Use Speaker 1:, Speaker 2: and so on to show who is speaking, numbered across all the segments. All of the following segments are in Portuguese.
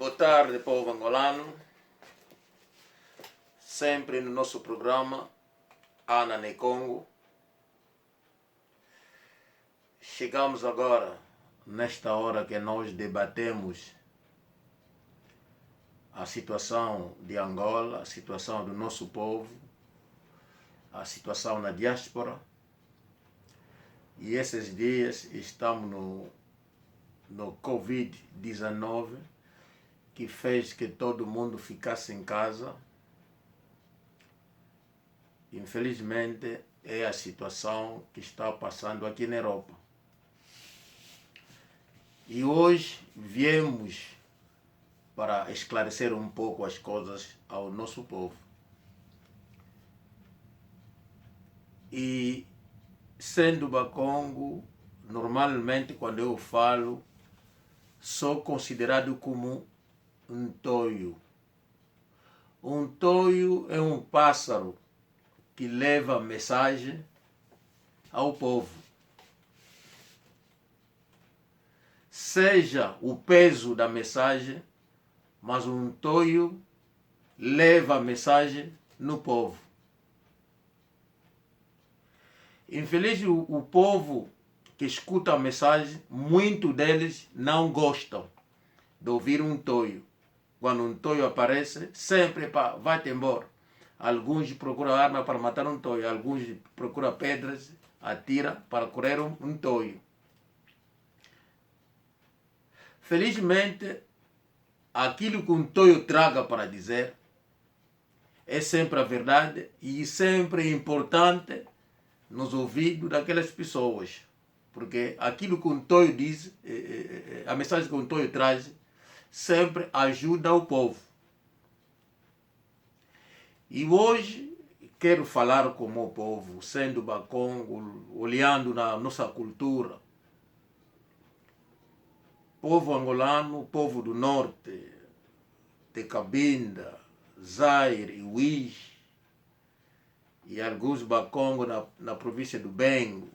Speaker 1: Boa tarde, povo angolano. Sempre no nosso programa Ana ne Congo. Chegamos agora nesta hora que nós debatemos a situação de Angola, a situação do nosso povo, a situação na diáspora. E esses dias estamos no Covid-19, que fez que todo mundo ficasse em casa. Infelizmente, é a situação que está passando aqui na Europa. E hoje viemos para esclarecer um pouco as coisas ao nosso povo. E sendo Bakongo, normalmente quando eu falo, sou considerado como um toio. Um toio é um pássaro que leva mensagem ao povo. Seja o peso da mensagem, mas um toio leva a mensagem no povo. Infeliz o povo que escuta a mensagem, muitos deles não gostam de ouvir um toio. Quando um toio aparece, sempre vai-te embora. Alguns procuram arma para matar um toio, alguns procuram pedras, atira para correr um toio. Felizmente, aquilo que um toio traga para dizer é sempre a verdade e sempre é importante nos ouvidos daquelas pessoas. Porque aquilo que um toio diz, a mensagem que um toio traz, sempre ajuda o povo. E hoje quero falar com o povo, sendo Bakongo, olhando na nossa cultura. Povo angolano, povo do norte, de Cabinda, Zaire, Uís, e alguns Bakongo na província do Bengo.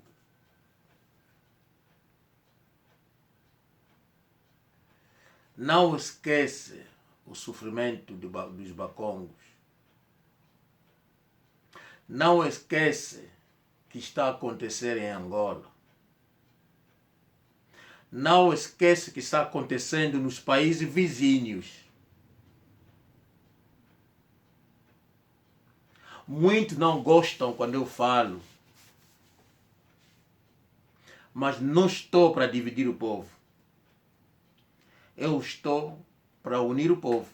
Speaker 1: Não esquece o sofrimento dos Bakongos. Não esquece que está a acontecer em Angola. Não esquece que está acontecendo nos países vizinhos. Muitos não gostam quando eu falo, mas não estou para dividir o povo. Eu estou para unir o povo.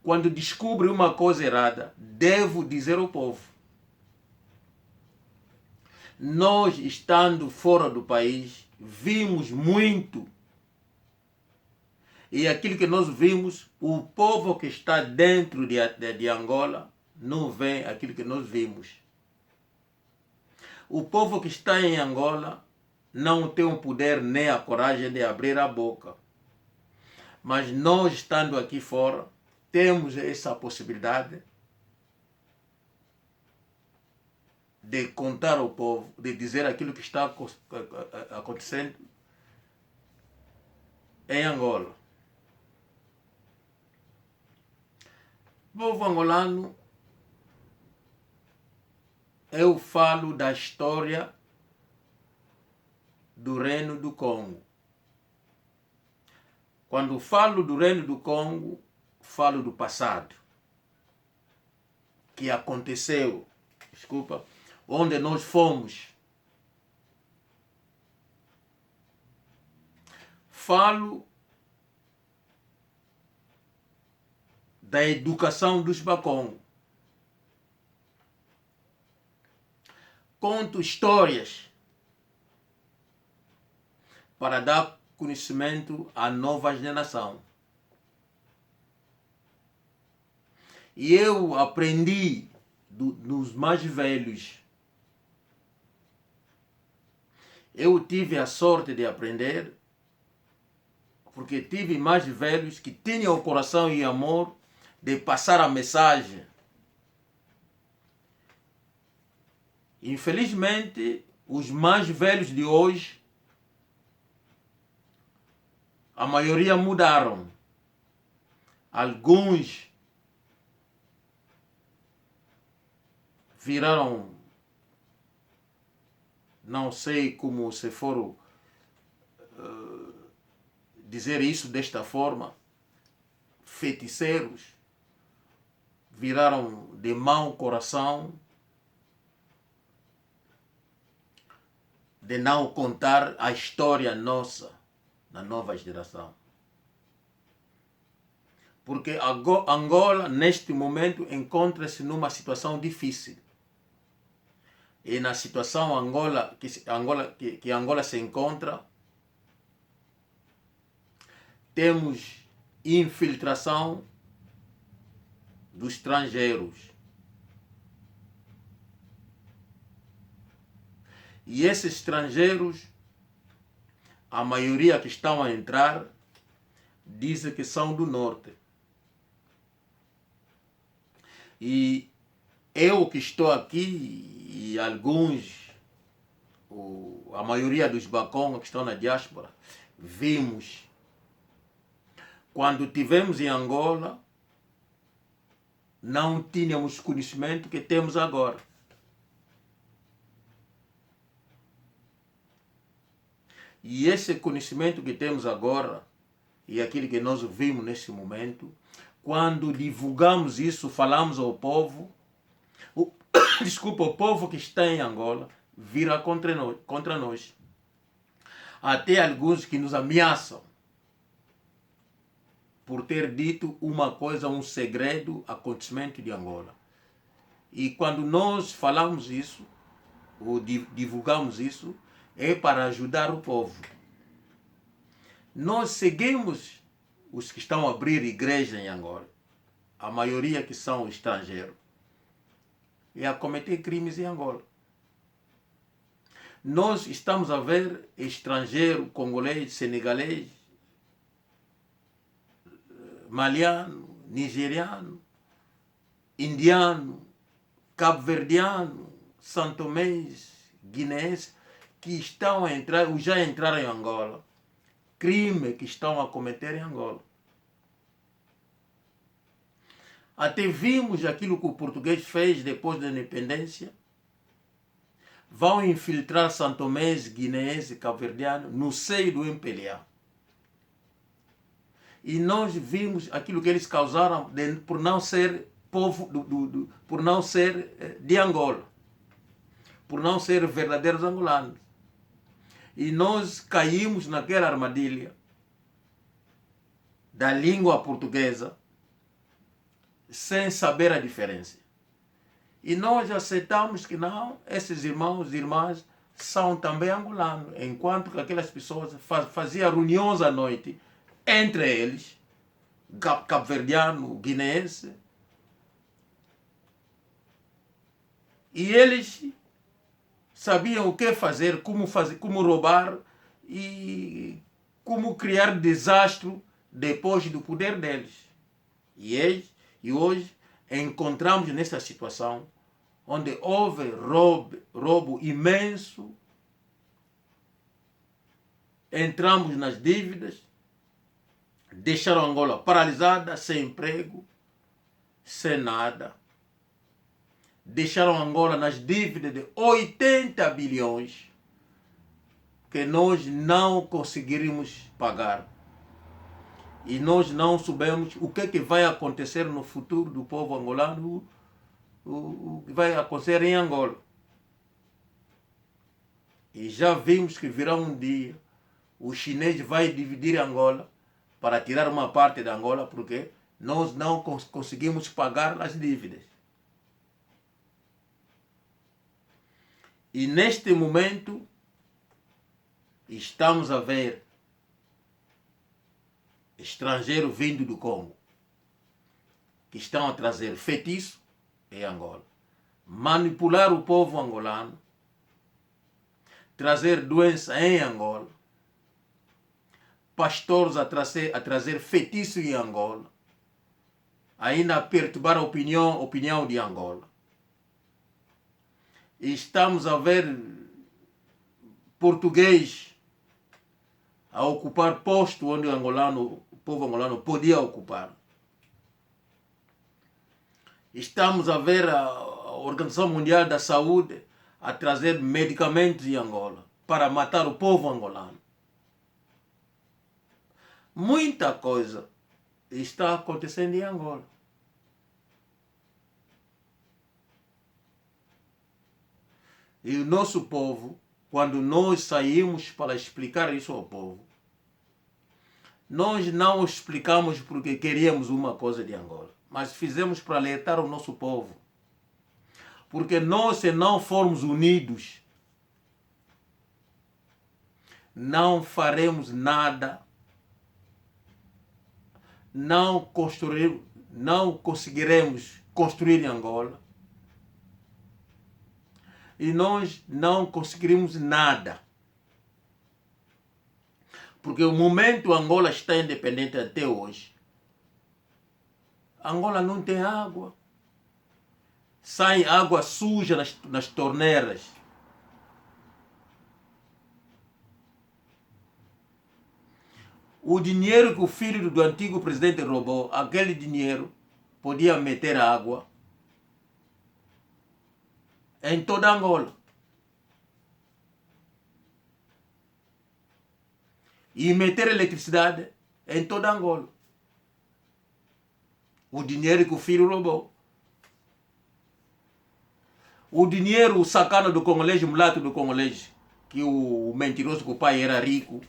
Speaker 1: Quando descubro uma coisa errada, devo dizer ao povo. Nós, estando fora do país, vimos muito. E aquilo que nós vimos, o povo que está dentro de Angola não vê aquilo que nós vimos. O povo que está em Angola não tem o poder nem a coragem de abrir a boca. Mas nós, estando aqui fora, temos essa possibilidade de contar ao povo, de dizer aquilo que está acontecendo em Angola. O povo angolano, eu falo da história do Reino do Congo. Quando falo do Reino do Congo, falo do passado, que aconteceu, onde nós fomos. Falo da educação dos Bakongo. Conto histórias para dar conhecimento à nova geração. E eu aprendi dos mais velhos. Eu tive a sorte de aprender, porque tive mais velhos que tinham o coração e amor de passar a mensagem. Infelizmente, os mais velhos de hoje a maioria mudaram. Alguns viraram, não sei como se for dizer isso desta forma, feiticeiros, viraram de mau coração, de não contar a história nossa na nova geração. Porque Angola, neste momento, encontra-se numa situação difícil. E na situação que Angola se encontra, temos infiltração dos estrangeiros. E esses estrangeiros, a maioria que estão a entrar, dizem que são do norte. E eu que estou aqui, e alguns, a maioria dos Bakonga que estão na diáspora, vimos. Quando tivemos em Angola, não tínhamos conhecimento que temos agora. E esse conhecimento que temos agora, e aquilo que nós vimos nesse momento, quando divulgamos isso, falamos ao povo, desculpa, o povo que está em Angola vira contra nós. Até alguns que nos ameaçam por ter dito uma coisa, um segredo, acontecimento de Angola. E quando nós falamos isso, ou divulgamos isso, é para ajudar o povo. Nós seguimos os que estão a abrir igreja em Angola, a maioria que são estrangeiros, e a cometer crimes em Angola. Nós estamos a ver estrangeiro, congolês, senegalês, maliano, nigeriano, indiano, cabo-verdiano, santomês, guineense, que estão a entrar, ou já entraram em Angola, crime que estão a cometer em Angola. Até vimos aquilo que o português fez depois da independência. Vão infiltrar santomês, guineense e cabo-verdiano no seio do MPLA. E nós vimos aquilo que eles causaram por não ser povo, por não ser de Angola, por não ser verdadeiros angolanos. E nós caímos naquela armadilha da língua portuguesa sem saber a diferença. E nós aceitamos que não, esses irmãos e irmãs são também angolanos, enquanto que aquelas pessoas faziam reuniões à noite entre eles, cabo-verdiano, guineense, e eles sabiam o que fazer, como roubar e como criar desastre depois do poder deles. E hoje encontramos nessa situação onde houve roubo imenso, entramos nas dívidas, deixaram Angola paralisada, sem emprego, sem nada. Deixaram Angola nas dívidas de 80 bilhões que nós não conseguiríamos pagar. E nós não soubemos o que vai acontecer no futuro do povo angolano, o que vai acontecer em Angola. E já vimos que virá um dia, o chinês vai dividir Angola para tirar uma parte da Angola, porque nós não conseguimos pagar as dívidas. E neste momento, estamos a ver estrangeiros vindo do Congo, que estão a trazer feitiço em Angola, manipular o povo angolano, trazer doença em Angola, pastores a trazer feitiço em Angola, ainda a perturbar a opinião de Angola. E estamos a ver português a ocupar posto onde o povo angolano podia ocupar. Estamos a ver a Organização Mundial da Saúde a trazer medicamentos em Angola para matar o povo angolano. Muita coisa está acontecendo em Angola. E o nosso povo, quando nós saímos para explicar isso ao povo, nós não explicamos porque queríamos uma coisa de Angola, mas fizemos para alertar o nosso povo. Porque nós, se não formos unidos, não faremos nada, não conseguiremos construir em Angola, e nós não conseguiremos nada. Porque o momento Angola está independente até hoje, Angola não tem água. Sai água suja nas torneiras. O dinheiro que o filho do antigo presidente roubou, aquele dinheiro podia meter água em toda Angola. E meter eletricidade em toda Angola. O dinheiro que o filho roubou. O dinheiro, o sacana do congolês, o mulato do congolês, que o mentiroso que o pai era rico,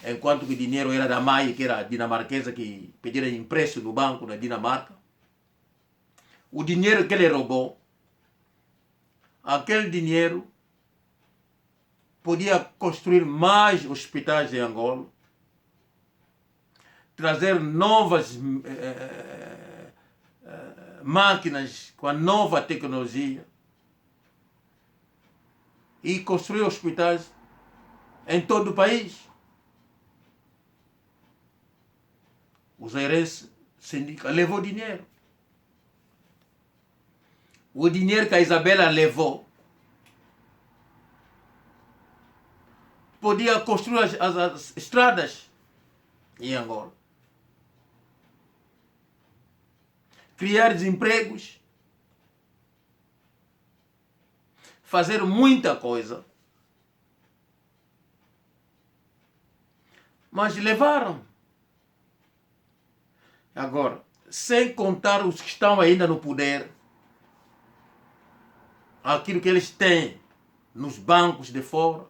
Speaker 1: enquanto que o dinheiro era da mãe, que era dinamarquesa, que pediram empréstimo do banco da Dinamarca. O dinheiro que ele roubou, aquele dinheiro podia construir mais hospitais em Angola, trazer novas máquinas com a nova tecnologia e construir hospitais em todo o país. O Zairense Sindica levou dinheiro. O dinheiro que a Isabela levou podia construir as estradas em Angola. Criar desempregos. Fazer muita coisa. Mas levaram. Agora, sem contar os que estão ainda no poder, aquilo que eles têm nos bancos de fora,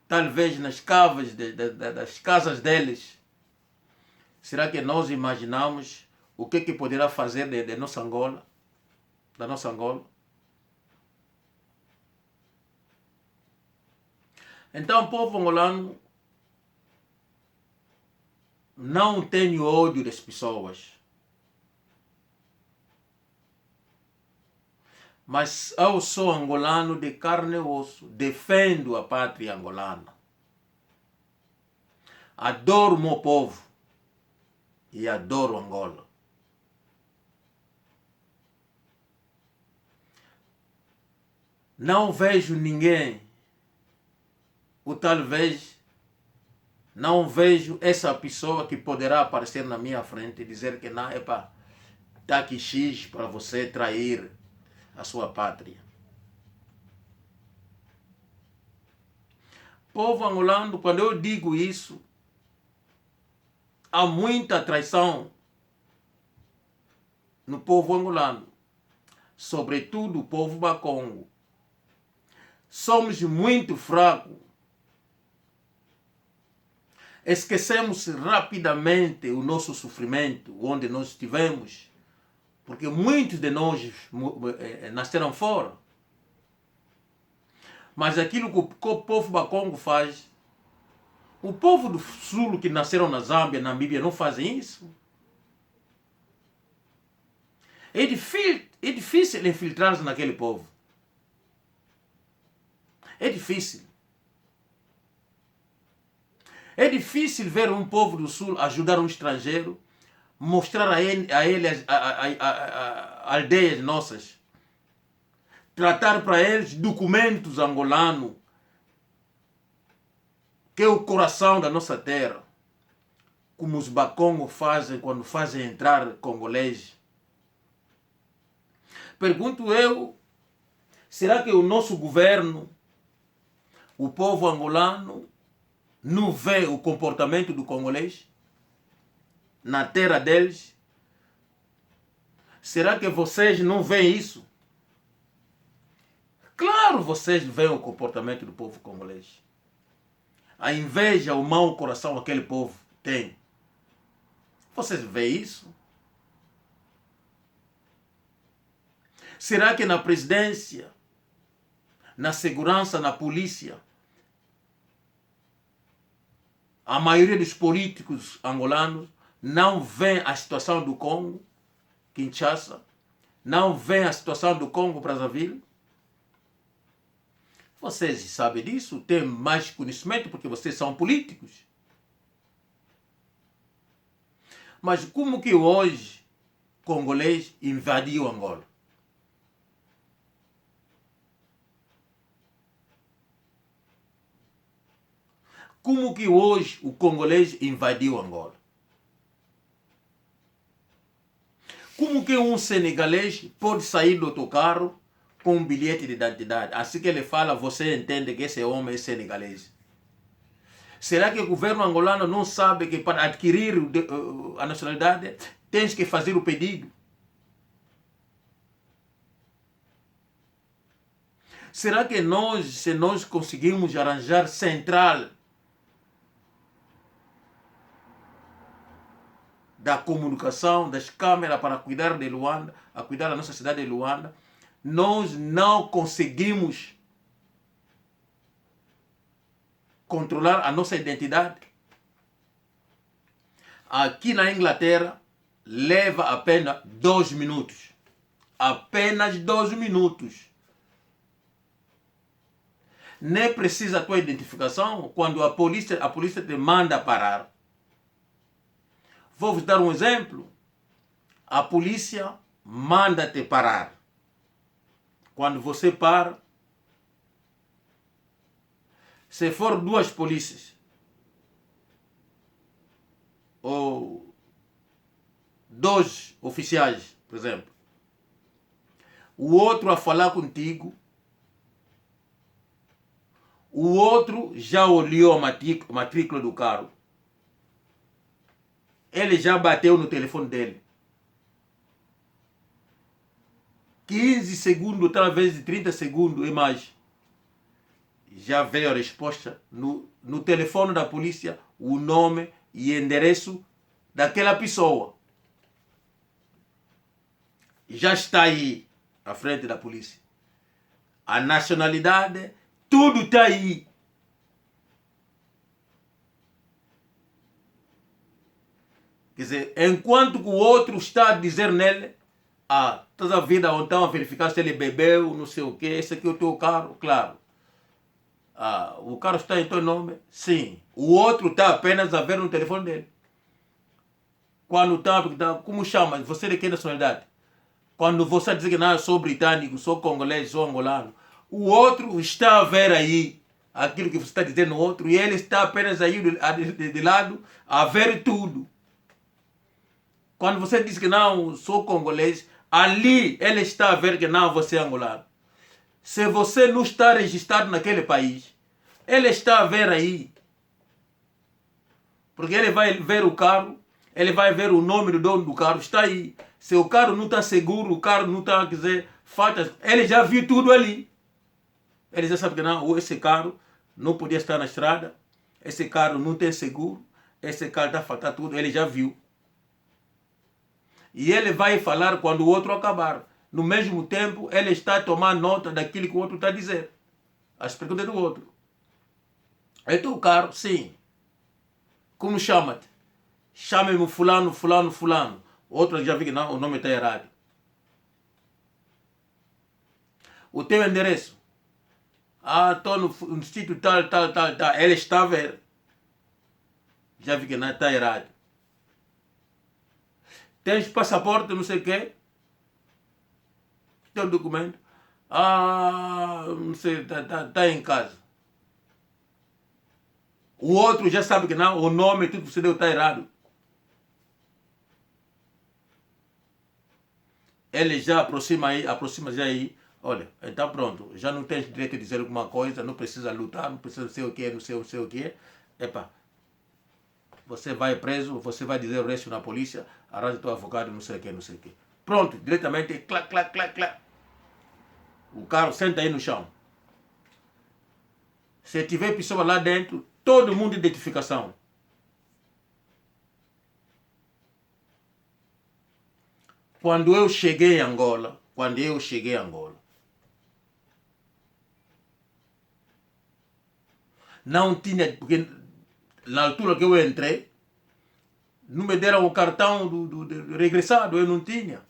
Speaker 1: talvez nas cavas das casas deles. Será que nós imaginamos o que poderá fazer de nossa Angola, da nossa Angola? Então o povo angolano não tem ódio das pessoas. Mas eu sou angolano de carne e osso, defendo a pátria angolana. Adoro o meu povo e adoro Angola. Não vejo ninguém, ou talvez não vejo essa pessoa que poderá aparecer na minha frente e dizer que não, epa, tá aqui X para você trair a sua pátria. Povo angolano, quando eu digo isso, há muita traição no povo angolano, sobretudo o povo bacongo. Somos muito fracos. Esquecemos rapidamente o nosso sofrimento, onde nós estivemos, porque muitos de nós nasceram fora. Mas aquilo que o povo bacongo faz, o povo do sul que nasceram na Zâmbia, na Namíbia, não fazem isso. É difícil infiltrar-se naquele povo. É difícil. É difícil ver um povo do sul ajudar um estrangeiro, mostrar a ele as aldeias nossas, tratar para eles documentos angolanos, que é o coração da nossa terra, como os bacongos fazem quando fazem entrar congolês. Pergunto eu, será que o nosso governo, o povo angolano, não vê o comportamento do congolês na terra deles? Será que vocês não veem isso? Claro, vocês veem o comportamento do povo congolês. A inveja, o mau coração que aquele povo tem. Vocês veem isso? Será que na presidência, na segurança, na polícia, a maioria dos políticos angolanos não vê a situação do Congo, Kinshasa, não vê a situação do Congo, Brazzaville? Vocês sabem disso, têm mais conhecimento porque vocês são políticos. Mas como que hoje congolês invadiu Angola? Como que hoje o congolês invadiu Angola? Como que um senegalês pode sair do autocarro com um bilhete de identidade? Assim que ele fala, você entende que esse homem é senegalês. Será que o governo angolano não sabe que para adquirir a nacionalidade tens que fazer o pedido? Será que nós, se nós conseguimos arranjar central da comunicação, das câmeras para cuidar de Luanda, a cuidar da nossa cidade de Luanda, nós não conseguimos controlar a nossa identidade? Aqui na Inglaterra, leva apenas 2 minutos. Apenas 2 minutos. Nem precisa a tua identificação quando a polícia te manda parar. Vou vos dar um exemplo. A polícia manda te parar. Quando você para, se for 2 polícias, ou 2 oficiais, por exemplo, o outro a falar contigo, o outro já olhou a matrícula do carro, ele já bateu no telefone dele. 15 segundos, talvez 30 segundos e mais, já veio a resposta no telefone da polícia, o nome e endereço daquela pessoa. Já está aí à frente da polícia. A nacionalidade, tudo está aí. Quer dizer, enquanto que o outro está a dizer nele, toda a vida ou então a verificar se ele bebeu, não sei o que, esse aqui é o teu carro, claro. O carro está em teu nome? Sim. O outro está apenas a ver no telefone dele. Quando está, como chama? Você de que nacionalidade? Quando você diz que não, eu sou britânico, sou congolês, sou angolano, o outro está a ver aí aquilo que você está dizendo no outro e ele está apenas aí de lado a ver tudo. Quando você diz que não, sou congolês, ali ele está a ver que não, você é angolano. Se você não está registrado naquele país, ele está a ver aí. Porque ele vai ver o carro, ele vai ver o nome do dono do carro, está aí. Se o carro não está seguro, o carro não está, quer dizer, falta, ele já viu tudo ali. Ele já sabe que não, esse carro não podia estar na estrada, esse carro não tem seguro, esse carro está faltando tudo, ele já viu. E ele vai falar quando o outro acabar. No mesmo tempo, ele está a tomar nota daquilo que o outro está a dizer. As perguntas do outro. É teu carro? Sim. Como chama-te? Chame-me fulano, fulano, fulano. Outro já viu que não, o nome está errado. O teu endereço? Estou no sítio tal, tal, tal, tal. Ele está a ver. Já vi que não está errado. Tens passaporte, não sei o quê? Teu documento? Não sei, está em casa. O outro já sabe que não, o nome, tudo que você deu está errado. Ele já aproxima já aí. Olha, então pronto, já não tens direito de dizer alguma coisa, não precisa lutar, não precisa ser o que, não sei o que. Epa, você vai preso, você vai dizer o resto na polícia, arranja teu advogado, não sei o que, não sei o que. Pronto, diretamente, clac, clac, clac, clac. O carro senta aí no chão. Se tiver pessoa lá dentro, todo mundo identificação. Quando eu cheguei em Angola, não tinha, porque na altura que eu entrei, não me deram o cartão do regressado, eu não tinha.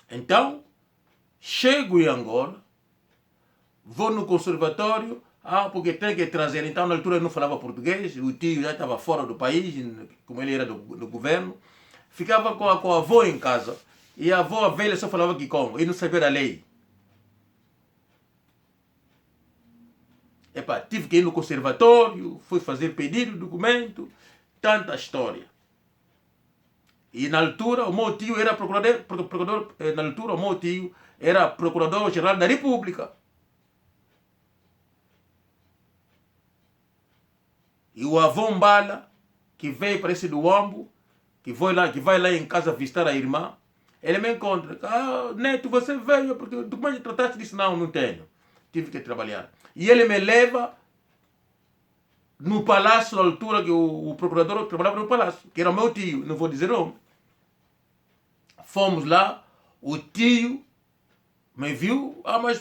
Speaker 1: Então, chego em Angola, vou no conservatório, porque tem que trazer. Então, na altura eu não falava português, o tio já estava fora do país, como ele era do governo. Ficava com a avó em casa, e a avó velha só falava que como, e não sabia da lei. Epa, tive que ir no conservatório, fui fazer pedido de documento, tanta história. E na altura o meu tio era procurador na altura o meu tio era procurador-geral da República. E o avô Mbala, que veio para esse do Uambo, que vai lá em casa visitar a irmã, ele me encontra. Neto, você veio, porque documento trataste disso? Não, não tenho. Tive que trabalhar. E ele me leva no palácio, na altura que o procurador trabalhava no palácio, que era o meu tio, não vou dizer o nome. Fomos lá, o tio me viu, mas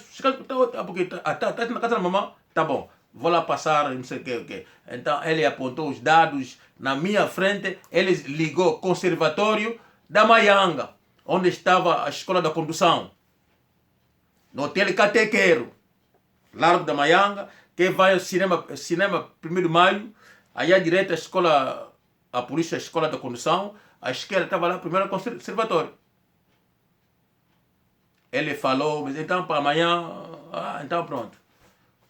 Speaker 1: porque está na casa da mamãe, tá bom, vou lá passar, não sei o que. Então ele apontou os dados na minha frente, ele ligou conservatório da Maianga, onde estava a escola da condução, no Hotel Catequeiro, Largo da Maianga, que vai ao cinema 1º de Maio, aí à direita a polícia, a escola da condução, a esquerda estava lá, primeiro conservatório. Ele falou, mas então para amanhã, então pronto.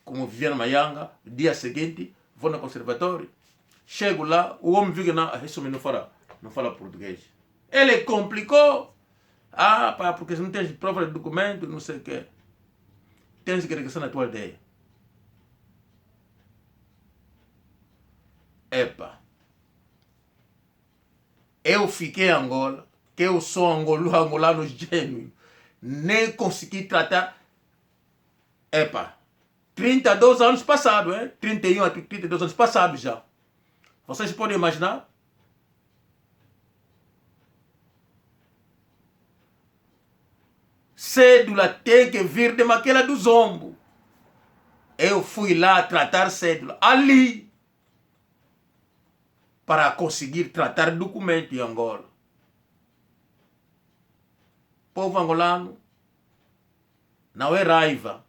Speaker 1: Como vivia na Maianga, dia seguinte, vou no conservatório. Chego lá, o homem viu que não fala português. Ele complicou. Porque se não tens prova de documento, não sei o quê. Tens que regressar na tua aldeia. Epa. Eu fiquei em Angola, que eu sou angolano gênuo. Nem consegui tratar. 32 anos passados, 31 a 32 anos passados já. Vocês podem imaginar? Cédula tem que vir de Maquela do Zombo. Eu fui lá tratar cédula ali para conseguir tratar documento em Angola. Povo angolano não é raiva.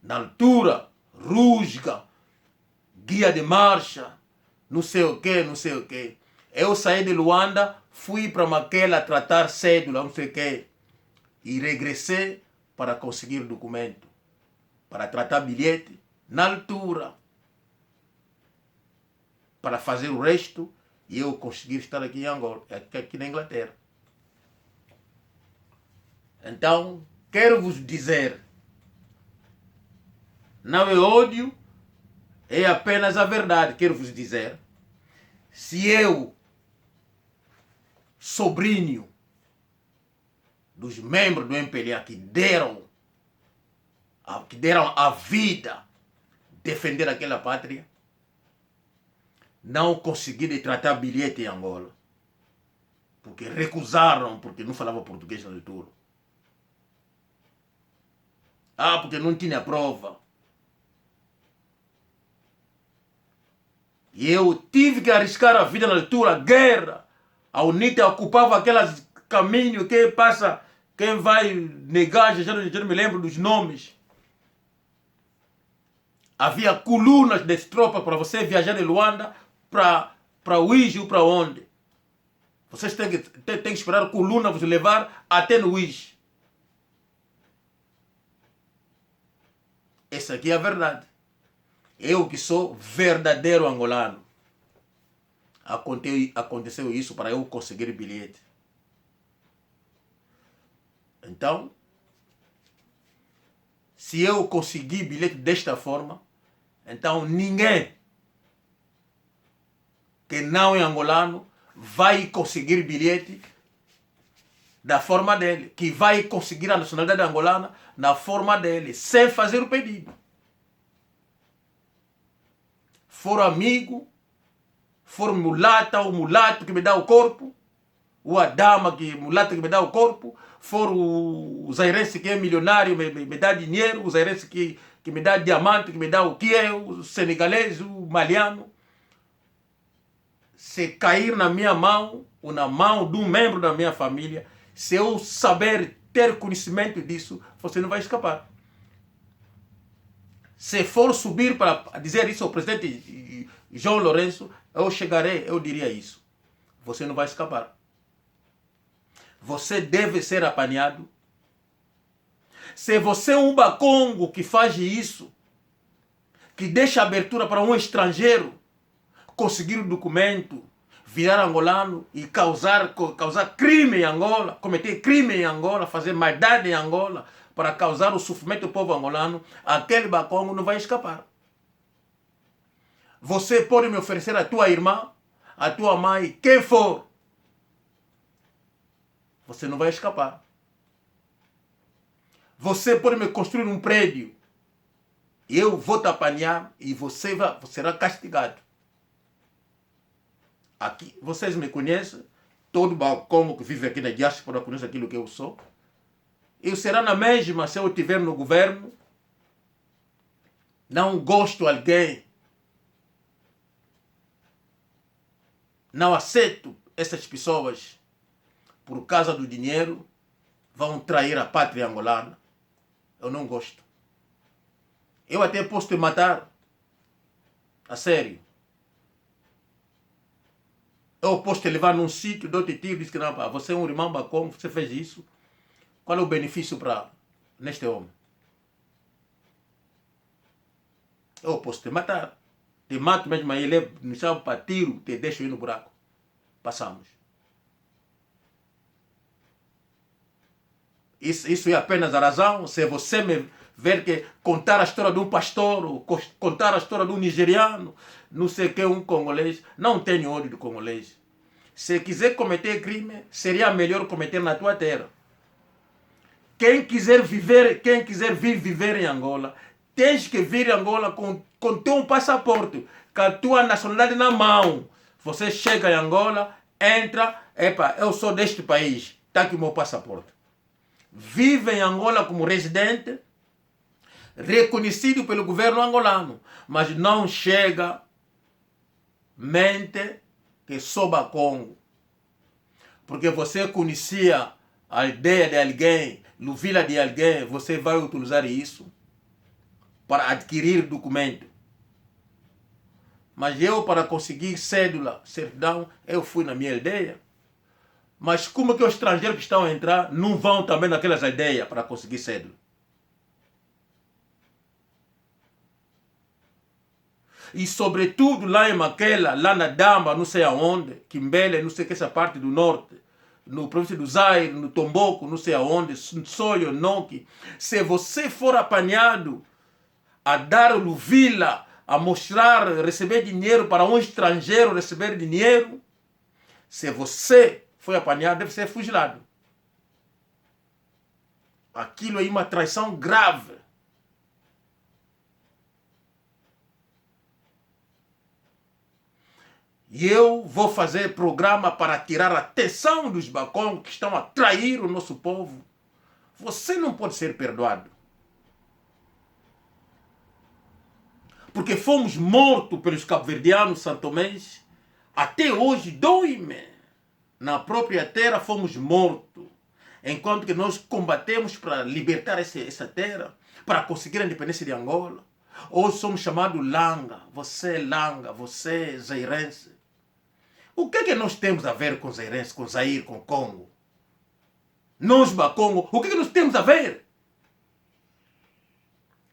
Speaker 1: Na altura, rusga, guia de marcha, não sei o que. Eu saí de Luanda, fui para Maquela tratar cédula, não sei o que. E regressei para conseguir documento, para tratar bilhete, na altura, para fazer o resto, e eu conseguir estar aqui em Angola, aqui na Inglaterra. Então, quero vos dizer, não é ódio, é apenas a verdade. Quero vos dizer, se eu, sobrinho dos membros do MPLA que deram a vida defender aquela pátria, não consegui tratar bilhete em Angola, porque recusaram, porque não falava português na altura. Porque não tinha prova. E eu tive que arriscar a vida na altura, guerra. A UNITA ocupava aqueles caminhos que passa, quem vai negar, já não me lembro dos nomes. Havia colunas de tropas para você viajar de Luanda para Uíge ou para onde. Vocês têm que esperar a coluna vos levar até no Uíge. Essa aqui é a verdade. Eu que sou verdadeiro angolano. Aconteceu isso para eu conseguir bilhete. Então, se eu conseguir bilhete desta forma, então ninguém que não é angolano vai conseguir bilhete da forma dele, que vai conseguir a nacionalidade angolana na forma dele, sem fazer o pedido. For amigo, for mulata, o mulato que me dá o corpo, ou a dama mulata que me dá o corpo, for o zairense que é milionário, me dá dinheiro, o zairense que me dá diamante, que me dá o que é, o senegalês, o maliano. Se cair na minha mão, ou na mão de um membro da minha família, se eu saber ter conhecimento disso, você não vai escapar. Se for subir para dizer isso ao presidente João Lourenço, eu chegarei, eu diria isso. Você não vai escapar. Você deve ser apanhado. Se você é um bacongo que faz isso, que deixa abertura para um estrangeiro conseguir o documento, virar angolano e causar crime em Angola, cometer crime em Angola, fazer maldade em Angola, para causar o sofrimento do povo angolano, aquele bacongo não vai escapar. Você pode me oferecer a tua irmã, a tua mãe, quem for. Você não vai escapar. Você pode me construir um prédio. Eu vou te apanhar e você será castigado. Aqui, vocês me conhecem. Todo bacongo que vive aqui na diáspora conhece aquilo que eu sou. Eu será na mesma se eu estiver no governo. Não gosto de alguém. Não aceito essas pessoas por causa do dinheiro. Vão trair a pátria angolana. Eu não gosto. Eu até posso te matar. A sério. Eu posso te levar num sítio, dou-te tiro, diz que não, pá, você é um irmão bacon, você fez isso. Qual é o benefício para neste homem? Eu posso te matar. Te mato mesmo aí, me chamo para tiro, te deixo ir no buraco. Passamos. Isso é apenas a razão. Se você me ver que contar a história de um pastor, ou contar a história de um nigeriano, não sei o que, um congolês, não tenho ódio do congolês. Se quiser cometer crime, seria melhor cometer na tua terra. Quem quiser viver em Angola, tens que vir em Angola com teu passaporte, com a tua nacionalidade na mão. Você chega em Angola, entra, epa, eu sou deste país, está aqui o meu passaporte. Vive em Angola como residente, reconhecido pelo governo angolano, mas não chega, mente que sou bacongo. Porque você conhecia a ideia de alguém, Luvila de alguém, você vai utilizar isso para adquirir documento. Mas eu, para conseguir cédula, certidão, eu fui na minha aldeia. Mas como que os estrangeiros que estão a entrar não vão também naquelas aldeias para conseguir cédula? E sobretudo lá em Maquela, lá na Damba, não sei aonde, Quimbele, não sei que essa parte do norte, no província do Zaire, no Tomboco, não sei aonde, Soio, Noki. Se você for apanhado a dar luvila, a mostrar, receber dinheiro para um estrangeiro receber dinheiro, se você foi apanhado, deve ser fuzilado. Aquilo é uma traição grave. E eu vou fazer programa para tirar a atenção dos bacongos que estão a trair o nosso povo. Você não pode ser perdoado. Porque fomos mortos pelos cabo-verdianos santomés. Até hoje, dói-me. Na própria terra fomos mortos. Enquanto que nós combatemos para libertar essa terra, para conseguir a independência de Angola. Hoje somos chamados Langa. Você é Langa, você é zairense. O que é que nós temos a ver com zairense, com Zaire, com Congo? Nós, Bacongo, o que é que nós temos a ver?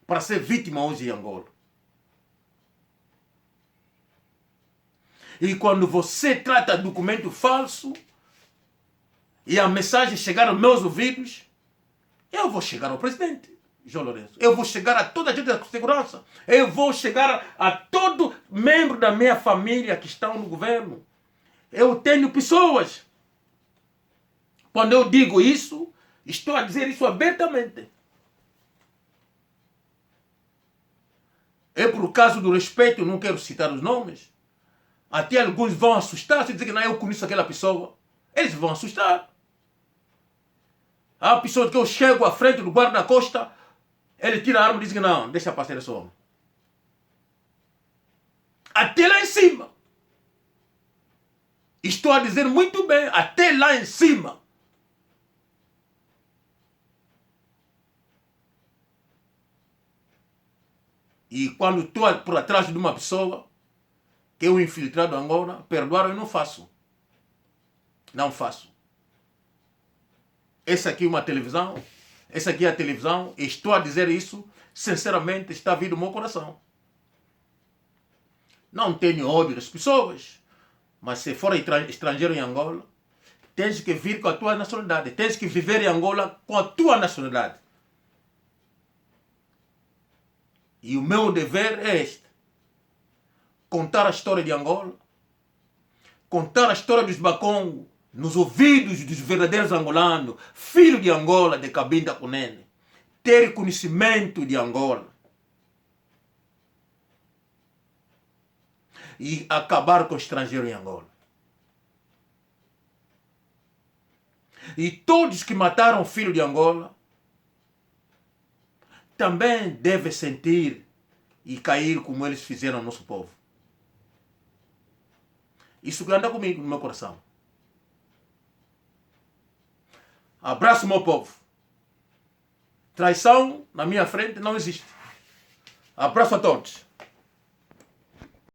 Speaker 1: para ser vítima hoje em Angola. E quando você trata de documento falso e a mensagem chegar aos meus ouvidos, eu vou chegar ao presidente João Lourenço. Eu vou chegar a toda a gente da segurança. Eu vou chegar a todo membro da minha família que estão no governo. Eu tenho pessoas. Quando eu digo isso, estou a dizer isso abertamente. É por causa do respeito, não quero citar os nomes. Até alguns vão assustar se dizer que não, eu conheço aquela pessoa. Eles vão assustar. Há pessoas que eu chego à frente do guarda-costa, ele tira a arma e diz que não, deixa passar esse homem. Até lá em cima. Estou a dizer muito bem, até lá em cima. E quando estou por atrás de uma pessoa, que é um infiltrado Angola, perdoar eu não faço. Não faço. Essa aqui é uma televisão, essa aqui é a televisão, e estou a dizer isso, sinceramente, está vindo do meu coração. Não tenho ódio das pessoas, mas se for estrangeiro em Angola, tens que vir com a tua nacionalidade, tens que viver em Angola com a tua nacionalidade. E o meu dever é este. Contar a história de Angola, contar a história dos Bakongo nos ouvidos dos verdadeiros angolanos, filho de Angola, de Cabinda Kunene, ter conhecimento de Angola e acabar com o estrangeiro em Angola. E todos que mataram o filho de Angola também devem sentir e cair como eles fizeram ao nosso povo. Isso anda comigo no meu coração. Abraço, meu povo. Traição na minha frente não existe. Abraço a todos.